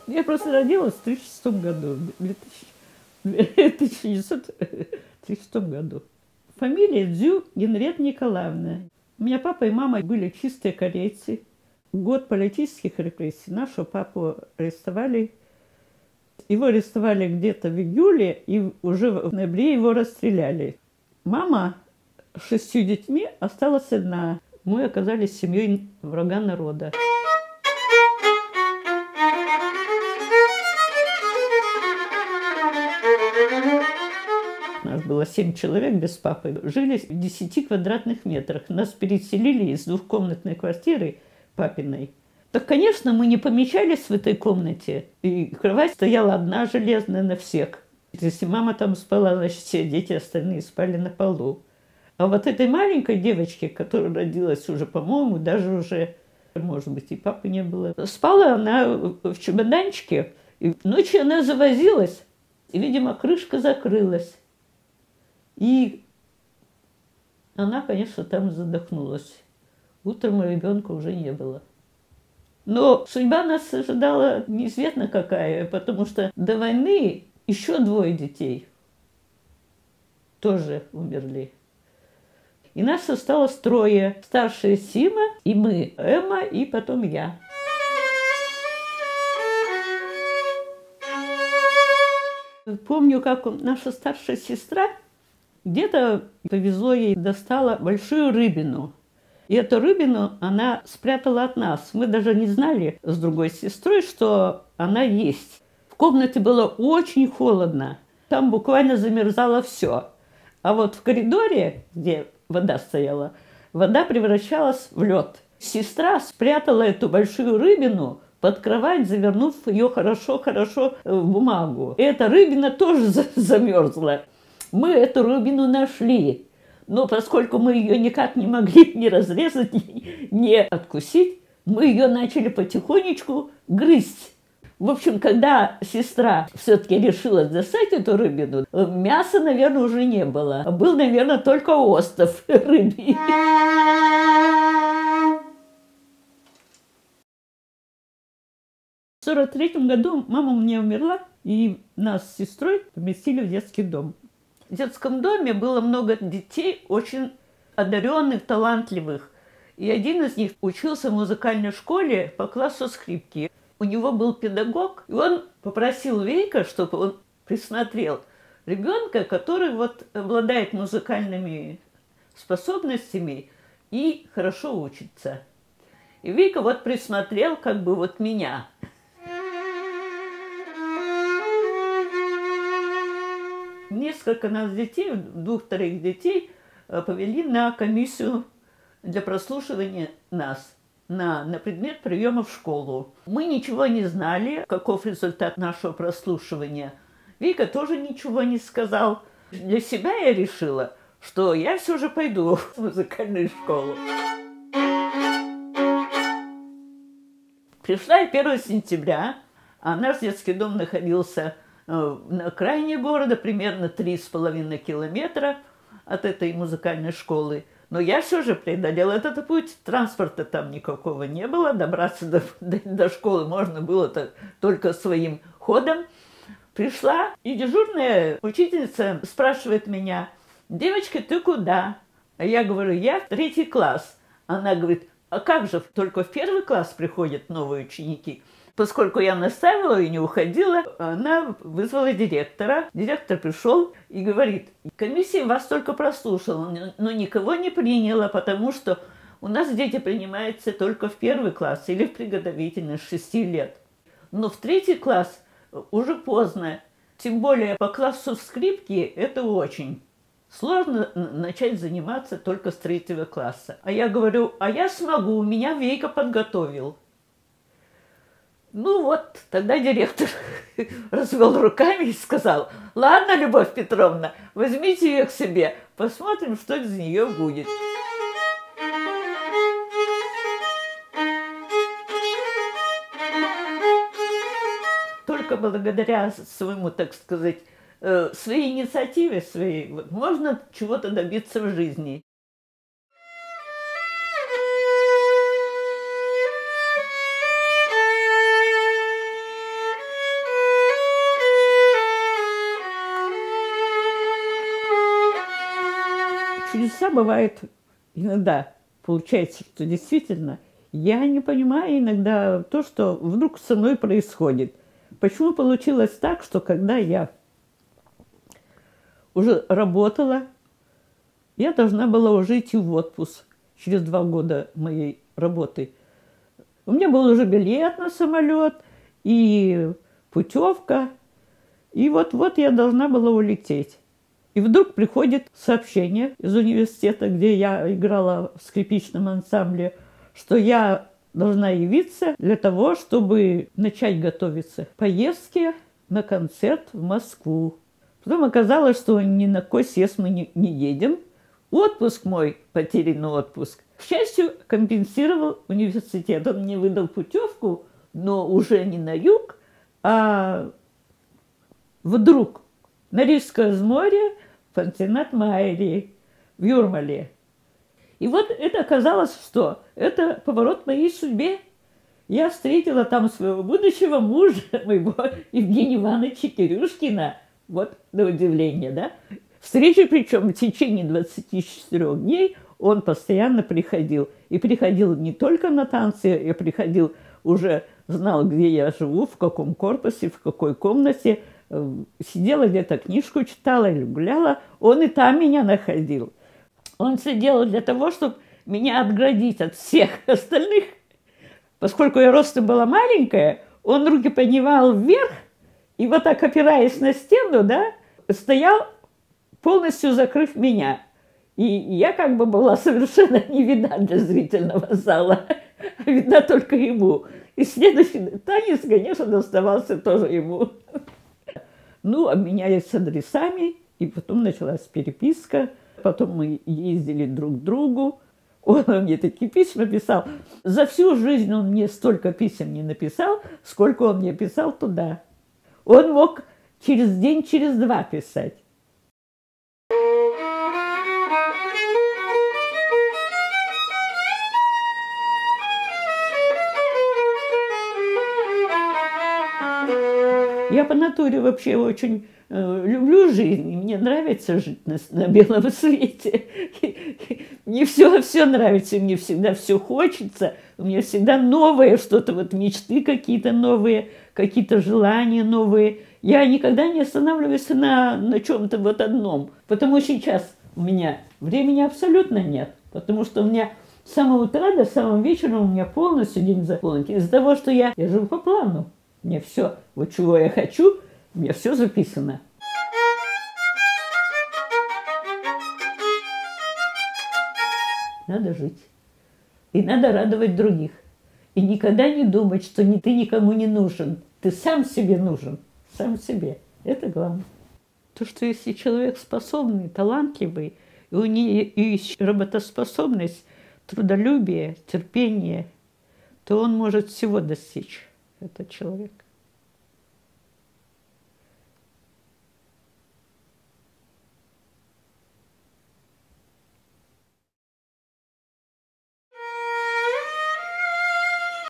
Я просто родилась в 1936 году, в 1936 году. Фамилия Дзю Генриетта Николаевна. У меня папа и мама были чистые корейцы. В год политических репрессий нашего папу арестовали. Его арестовали где-то в июле, и уже в ноябре его расстреляли. Мама с 6 детьми осталась одна. Мы оказались семьей врага народа. Нас было 7 человек без папы. Жили в 10 квадратных метрах. Нас переселили из двухкомнатной квартиры папиной. Так, конечно, мы не помещались в этой комнате. И кровать стояла одна железная на всех. Если мама там спала, значит, все дети остальные спали на полу. А вот этой маленькой девочке, которая родилась уже, по-моему, даже уже, может быть, и папы не было, спала она в чемоданчике. И ночью она завозилась, и, видимо, крышка закрылась. И она, конечно, там задохнулась. Утром ребенка уже не было. Но судьба нас ожидала неизвестно какая, потому что до войны еще 2 детей тоже умерли. И нас осталось 3. Старшая Сима, и мы, Эмма, и потом я. Помню, как наша старшая сестра где-то повезло ей, достала большую рыбину. И эту рыбину она спрятала от нас. Мы даже не знали с другой сестрой, что она есть. В комнате было очень холодно. Там буквально замерзало все. А вот в коридоре, где вода стояла, вода превращалась в лед. Сестра спрятала эту большую рыбину под кровать, завернув ее хорошо-хорошо в бумагу. И эта рыбина тоже замерзла. Мы эту рыбину нашли. Но поскольку мы ее никак не могли ни разрезать, ни откусить, мы ее начали потихонечку грызть. В общем, когда сестра все-таки решила достать эту рыбину, мяса, наверное, уже не было. Был, наверное, только остов рыбий. В 1943 году мама у меня умерла, и нас с сестрой поместили в детский дом. В детском доме было много детей, очень одаренных, талантливых. И один из них учился в музыкальной школе по классу скрипки. У него был педагог, и он попросил Вейка, чтобы он присмотрел ребенка, который вот обладает музыкальными способностями и хорошо учится. И Вейка вот присмотрел как бы вот меня. Несколько нас детей, 2-3 детей, повели на комиссию для прослушивания нас на предмет приема в школу. Мы ничего не знали, каков результат нашего прослушивания. Вика тоже ничего не сказал. Для себя я решила, что я все же пойду в музыкальную школу. Пришла я 1 сентября, а наш детский дом находился на окраине города, примерно 3,5 километра от этой музыкальной школы. Но я все же преодолела этот путь, транспорта там никакого не было, добраться до школы можно было только своим ходом. Пришла, и дежурная учительница спрашивает меня: «Девочка, ты куда?» А я говорю: «Я в 3 класс». Она говорит: «А как же, только в 1 класс приходят новые ученики?» Поскольку я настаивала и не уходила, она вызвала директора. Директор пришел и говорит: «Комиссия вас только прослушала, но никого не приняла, потому что у нас дети принимаются только в 1 класс или в приготовительный с 6 лет. Но в 3 класс уже поздно, тем более по классу скрипки это очень сложно начать заниматься только с 3 класса». А я говорю: «А я смогу, меня Вейка подготовил». Ну вот, тогда директор развел руками и сказал: «Ладно, Любовь Петровна, возьмите ее к себе, посмотрим, что из нее будет». Только благодаря своему, так сказать, своей инициативе, своей, вот, можно чего-то добиться в жизни. чудеса бывают иногда. Получается, что действительно я не понимаю иногда то, что вдруг со мной происходит. Почему получилось так, что когда я уже работала, я должна была уже идти в отпуск через 2 года моей работы. У меня был уже билет на самолет и путевка. И вот-вот я должна была улететь. И вдруг приходит сообщение из университета, где я играла в скрипичном ансамбле, что я должна явиться для того, чтобы начать готовиться к поездке на концерт в Москву. Потом оказалось, что ни на кой съезд мы не едем. Отпуск мой, потерянный отпуск, к счастью, компенсировал университет. Он мне выдал путевку, но уже не на юг, а вдруг на Рижское море, пансионат Майри в Юрмале. И вот это оказалось, что это поворот в моей судьбе. Я встретила там своего будущего мужа, моего Евгения Ивановича Кирюшкина. Вот на удивление, да? Встречи, причем в течение 24 дней он постоянно приходил. И приходил не только на танцы, я приходил, уже знал, где я живу, в каком корпусе, в какой комнате. Сидела где-то, книжку читала или гуляла, он и там меня находил. Он все делал для того, чтобы меня отградить от всех остальных. Поскольку я ростом была маленькая, он руки поднимал вверх, и вот так, опираясь на стену, да, стоял, полностью закрыв меня. И я как бы была совершенно не видна для зрительного зала, а видна только ему. И следующий танец, конечно, доставался тоже ему. Ну, обменялись адресами, и потом началась переписка. Потом мы ездили друг к другу. Он мне такие письма писал. За всю жизнь он мне столько писем не написал, сколько он мне писал туда. Он мог через день, через 2 писать. Я по натуре вообще очень люблю жизнь, и мне нравится жить на белом свете. Мне все нравится, мне всегда все хочется, мне всегда новое что-то, вот мечты какие-то новые, какие-то желания новые. Я никогда не останавливаюсь на чем-то вот одном, потому что сейчас у меня времени абсолютно нет, потому что у меня с самого утра до самого вечера у меня полностью день заполнен. Из-за того, что я живу по плану. Мне все, вот чего я хочу, у меня все записано. Надо жить. И надо радовать других. И никогда не думать, что ты никому не нужен. Ты сам себе нужен. Сам себе. Это главное. То, что если человек способный, талантливый, и у него есть работоспособность, трудолюбие, терпение, то он может всего достичь, этот человек.